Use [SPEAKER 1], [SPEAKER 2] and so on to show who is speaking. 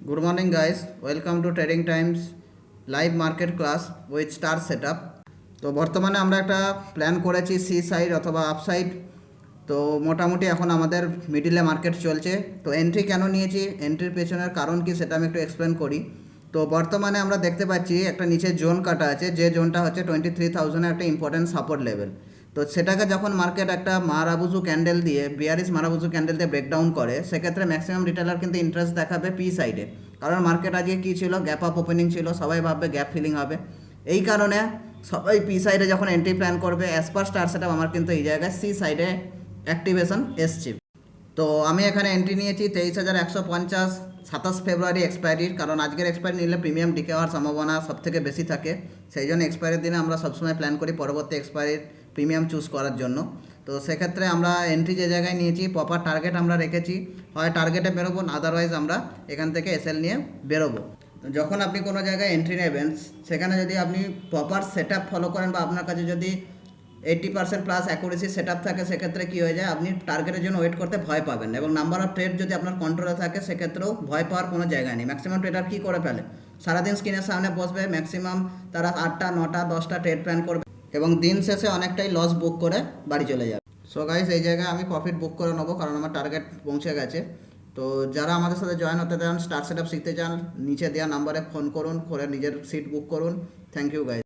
[SPEAKER 1] Good morning, guys. Welcome to Trading Times live market class with star setup. তো বর্তমানে আমরা একটা plan করেছি সি সাইড অথবা আপ সাইড। তো মোটামুটি এখন আমাদের মিডিলে মার্কেট চলছে। তো এন্ট্রি কেন নিয়েছি, এন্ট্রির পেছনের কারণ কি সেটা আমি একটু এক্সপ্লেন করি। তো বর্তমানে আমরা দেখতে পাচ্ছি একটা নিচে জোন কাটা আছে, যে জোনটা হচ্ছে 23,000 একটা ইম্পর্টেন্ট সাপোর্ট লেভেল। তো সেটাকে যখন মার্কেট একটা মারাবুজু ক্যান্ডেল দিয়ে, বিয়ারিশ মারাবুজু ক্যান্ডেল দিয়ে ব্রেকডাউন করে, সেক্ষেত্রে ম্যাক্সিমাম রিটেলার কিন্তু ইন্টারেস্ট দেখাবে পি সাইডে। কারণ মার্কেট আজকে কী ছিল, গ্যাপ আপ ওপেনিং ছিল, সবাই ভাববে গ্যাপ ফিলিং হবে। এই কারণে সবাই পি সাইডে যখন এন্ট্রি প্ল্যান করবে, অ্যাজ পার স্টার সেটআপ আমার কিন্তু এই জায়গায় সি সাইডে অ্যাক্টিভেশন এসছে। তো আমি এখানে এন্ট্রি নিয়েছি 23,150, 27 ফেব্রুয়ারি এক্সপায়ারির। কারণ আজকের এক্সপায়ারি নিলে প্রিমিয়াম ডিকে হওয়ার সম্ভাবনা সব থেকে বেশি থাকে। সেই জন্য এক্সপায়ারির দিনে আমরা সবসময় প্ল্যান করি পরবর্তী এক্সপায়ারির প্রিমিয়াম চুজ করার জন্য। তো সেক্ষেত্রে আমরা এন্ট্রি যে জায়গায় নিয়েছি, প্রপার টার্গেট আমরা রেখেছি, হয় টার্গেটে বেরোবো, আদারওয়াইজ আমরা এখান থেকে এসএল নিয়ে বেরোবো। যখন আপনি কোনো জায়গায় এন্ট্রি নেবেন, সেখানে যদি আপনি প্রপার সেট আপ ফলো করেন বা আপনার কাছে যদি 80% প্লাস অ্যাকুরেসি সেট আপ থাকে, সেক্ষেত্রে কী হয়ে যায়, আপনি টার্গেটের জন্য ওয়েট করতে ভয় পাবেন। এবং নাম্বার অফ ট্রেড যদি আপনার কন্ট্রোলে থাকে, সেক্ষেত্রেও ভয় পাওয়ার কোনো জায়গা নেই। ম্যাক্সিমাম ট্রেডার কী করে ফেলে, সারাদিন স্ক্রিনের সামনে বসবে, ম্যাক্সিমাম তারা 8টা 9টা 10টা ট্রেড প্ল্যান করবে এবং দিন শেষে অনেকটাই লস বুক করে বাড়ি চলে যাবে। সো গাইস, এই জায়গায় আমি প্রফিট বুক করে নেবো, কারণ আমার টার্গেট পৌঁছে গেছে। তো যারা আমাদের সাথে জয়েন হতে চান, স্টার সেট আপ শিখতে চান, নিচে দেওয়া নাম্বারে ফোন করুন, করে নিজের সিট বুক করুন। Thank you guys.